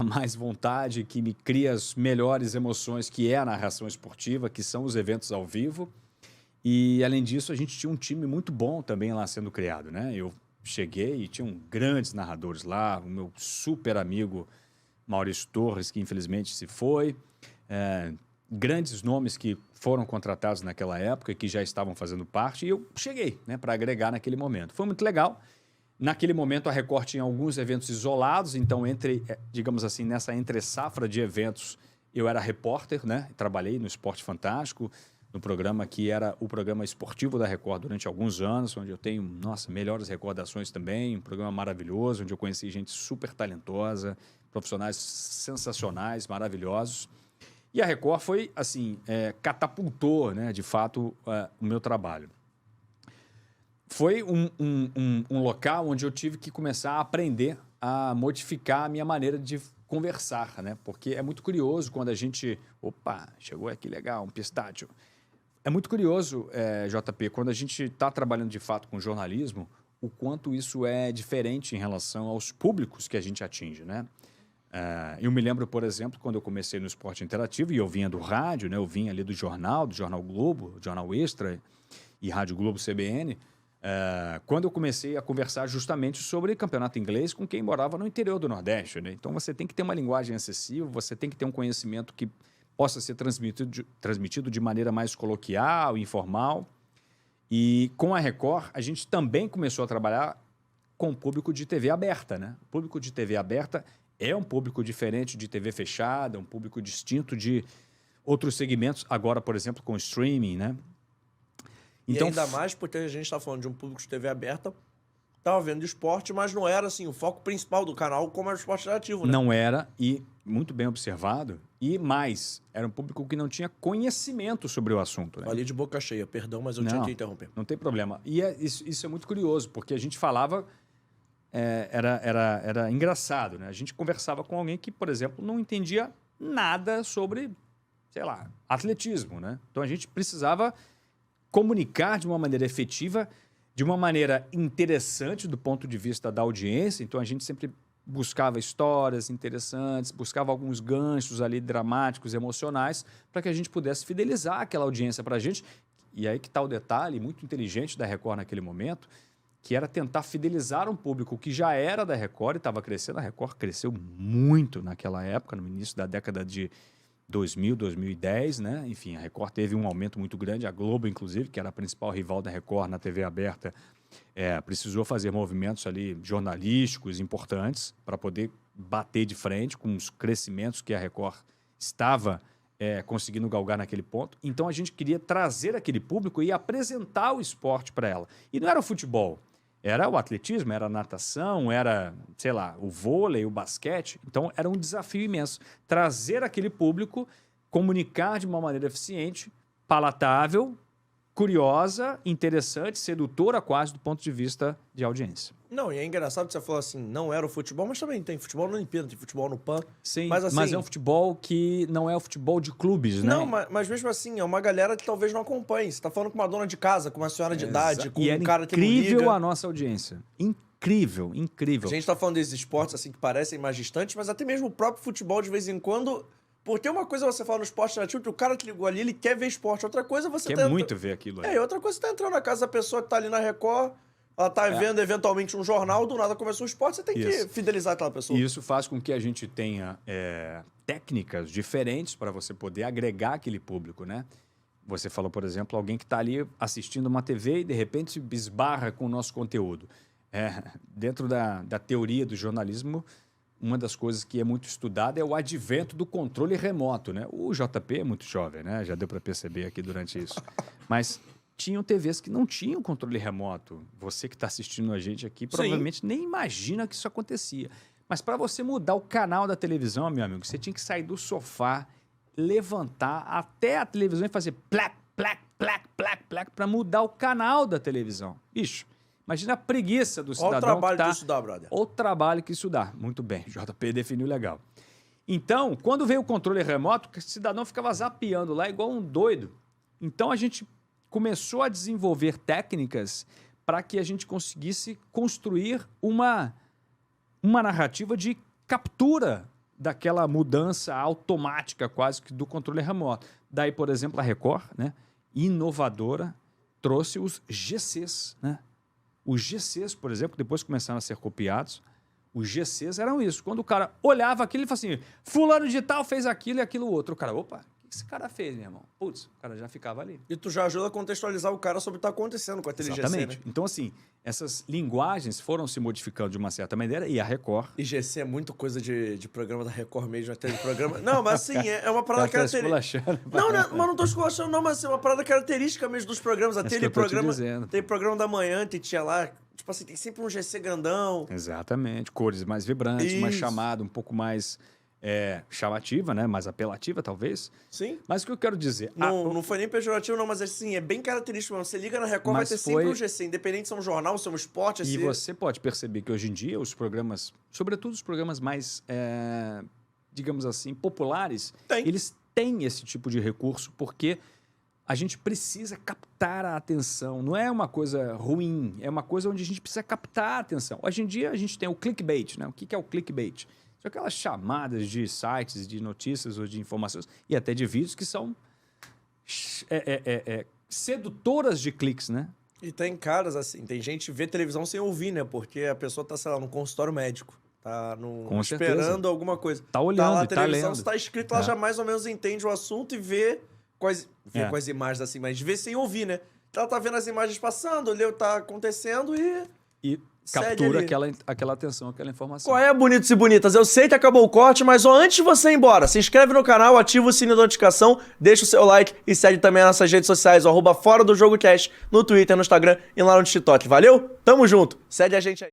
mais vontade, que me cria as melhores emoções, que é a narração esportiva, que são os eventos ao vivo. E, além disso, a gente tinha um time muito bom também lá sendo criado, né? Eu cheguei e tinham grandes narradores lá, o meu super amigo Maurício Torres, que infelizmente se foi, grandes nomes que foram contratados naquela época, que já estavam fazendo parte, e eu cheguei, né, para agregar naquele momento. Foi muito legal. Naquele momento, a Record tinha alguns eventos isolados, então, digamos assim, nessa entre-safra de eventos, eu era repórter, né? Trabalhei no Esporte Fantástico, no programa que era o programa esportivo da Record durante alguns anos, onde eu tenho, melhores recordações também, um programa maravilhoso, onde eu conheci gente super talentosa, profissionais sensacionais, maravilhosos. E a Record foi, assim, catapultou, né, de fato, o meu trabalho. Foi um local onde eu tive que começar a aprender a modificar a minha maneira de conversar, né? Porque é muito curioso quando a gente... Opa, chegou aqui, legal, um pistácio. É muito curioso, JP, quando a gente está trabalhando de fato com jornalismo, o quanto isso é diferente em relação aos públicos que a gente atinge, né? Eu me lembro, por exemplo, quando eu comecei no esporte interativo e eu vinha do rádio, né? Eu vinha ali do Jornal Globo, Jornal Extra e Rádio Globo CBN, quando eu comecei a conversar justamente sobre campeonato inglês com quem morava no interior do Nordeste, né? Então, você tem que ter uma linguagem acessível, você tem que ter um conhecimento que possa ser transmitido de maneira mais coloquial, informal. E com a Record, a gente também começou a trabalhar com o público de TV aberta, né? O público de TV aberta é um público diferente de TV fechada, um público distinto de outros segmentos, agora, por exemplo, com streaming, né? Então, e ainda mais porque a gente está falando de um público de TV aberta, estava vendo esporte, mas não era assim, o foco principal do canal como era o esporte interativo, né? Não era, e muito bem observado, e mais, era um público que não tinha conhecimento sobre o assunto. Né? Falei de boca cheia, perdão, mas eu tinha que interromper. Não tem problema. E isso é muito curioso, porque a gente falava... Era engraçado, né? A gente conversava com alguém que, por exemplo, não entendia nada sobre, sei lá, atletismo, né? Então, a gente precisava comunicar de uma maneira efetiva, de uma maneira interessante do ponto de vista da audiência. Então, a gente sempre buscava histórias interessantes, buscava alguns ganchos ali dramáticos, emocionais, para que a gente pudesse fidelizar aquela audiência para a gente. E aí que está o detalhe muito inteligente da Record naquele momento, que era tentar fidelizar um público que já era da Record e estava crescendo. A Record cresceu muito naquela época, no início da década de 2000, 2010, né? Enfim, a Record teve um aumento muito grande. A Globo, inclusive, que era a principal rival da Record na TV aberta, precisou fazer movimentos ali jornalísticos importantes para poder bater de frente com os crescimentos que a Record estava conseguindo galgar naquele ponto. Então, a gente queria trazer aquele público e apresentar o esporte para ela. E não era o futebol. Era o atletismo, era a natação, era, sei lá, o vôlei, o basquete. Então, era um desafio imenso. Trazer aquele público, comunicar de uma maneira eficiente, palatável, curiosa, interessante, sedutora quase do ponto de vista de audiência. Não, e é engraçado que você falou assim, não era o futebol, mas também tem futebol na Olimpíada, tem futebol no PAN. Sim, mas é um futebol que não é o futebol de clubes, né? Não, mas mesmo assim, é uma galera que talvez não acompanhe. Você tá falando com uma dona de casa, com uma senhora de idade, com um cara que não liga. Incrível a nossa audiência. Incrível, incrível. A gente tá falando desses esportes assim que parecem mais distantes, mas até mesmo o próprio futebol, de vez em quando... Porque uma coisa você fala no esporte interativo, que o cara que ligou ali, ele quer ver esporte. Outra coisa você quer muito ver aquilo ali. E outra coisa você tá entrando na casa da pessoa que tá ali na Record... Ela tá vendo eventualmente um jornal, do nada começou o esporte, você tem que fidelizar aquela pessoa. E isso faz com que a gente tenha técnicas diferentes para você poder agregar aquele público, né? Você falou, por exemplo, alguém que está ali assistindo uma TV e de repente esbarra com o nosso conteúdo. Dentro da teoria do jornalismo, uma das coisas que é muito estudada é o advento do controle remoto, né? O JP é muito jovem, né? Já deu para perceber aqui durante isso. Mas... tinham TVs que não tinham controle remoto. Você que está assistindo a gente aqui provavelmente nem imagina que isso acontecia. Mas para você mudar o canal da televisão, meu amigo, você tinha que sair do sofá, levantar até a televisão e fazer plac, plac, plac, plac, plac, para mudar o canal da televisão. Bicho, imagina a preguiça do cidadão. Olha o trabalho que isso dá, brother. Olha o trabalho que isso dá. Muito bem, o JP definiu legal. Então, quando veio o controle remoto, o cidadão ficava zapeando lá igual um doido. Então, a gente começou a desenvolver técnicas para que a gente conseguisse construir uma narrativa de captura daquela mudança automática quase que do controle remoto. Daí, por exemplo, a Record, né, inovadora, trouxe os GCs, né? Os GCs, por exemplo, depois começaram a ser copiados, os GCs eram isso. Quando o cara olhava aquilo, ele falava assim, fulano de tal fez aquilo e aquilo outro. O cara, opa, o que esse cara fez, meu irmão? Putz, o cara já ficava ali. E tu já ajuda a contextualizar o cara sobre o que está acontecendo com aquele Exatamente. GC, né? Então, assim, essas linguagens foram se modificando de uma certa maneira e a Record... E GC é muito coisa de programa da Record mesmo, até de programa... Não, mas assim, é uma parada característica... Não, mas não tô esculachando, não, mas assim, é uma parada característica mesmo dos programas. Até ele programa... Tem programa da manhã, tinha lá... Tipo assim, tem sempre um GC grandão. Exatamente. Cores mais vibrantes, uma chamada um pouco mais chamativa, né? Mais apelativa, talvez. Sim. Mas o que eu quero dizer... Não foi nem pejorativo, não, mas assim, é bem característico. Você liga na Record, vai ter sempre um GC. Independente se é um jornal, se é um esporte... E você pode perceber que hoje em dia os programas, sobretudo os programas mais, digamos assim, populares, eles têm esse tipo de recurso, porque... a gente precisa captar a atenção. Não é uma coisa ruim, é uma coisa onde a gente precisa captar a atenção. Hoje em dia, a gente tem o clickbait, né? O que é o clickbait? São aquelas chamadas de sites, de notícias ou de informações, e até de vídeos que são sedutoras de cliques, né? E tem caras assim, tem gente que vê televisão sem ouvir, né? Porque a pessoa tá, sei lá, num consultório médico. Tá esperando alguma coisa. Tá olhando, tá lá a tá televisão, lendo. se tá escrito, ela já mais ou menos entende o assunto e vê... com as imagens assim, mas vê sem ouvir, né? Ela tá vendo as imagens passando, lê o que tá acontecendo e captura aquela atenção, aquela informação. Qual é, bonitos e bonitas? Eu sei que acabou o corte, mas antes de você ir embora, se inscreve no canal, ativa o sininho da notificação, deixa o seu like e segue também as nossas redes sociais, @ForaDoJogoCast, no Twitter, no Instagram e lá no TikTok. Valeu? Tamo junto. Segue a gente aí.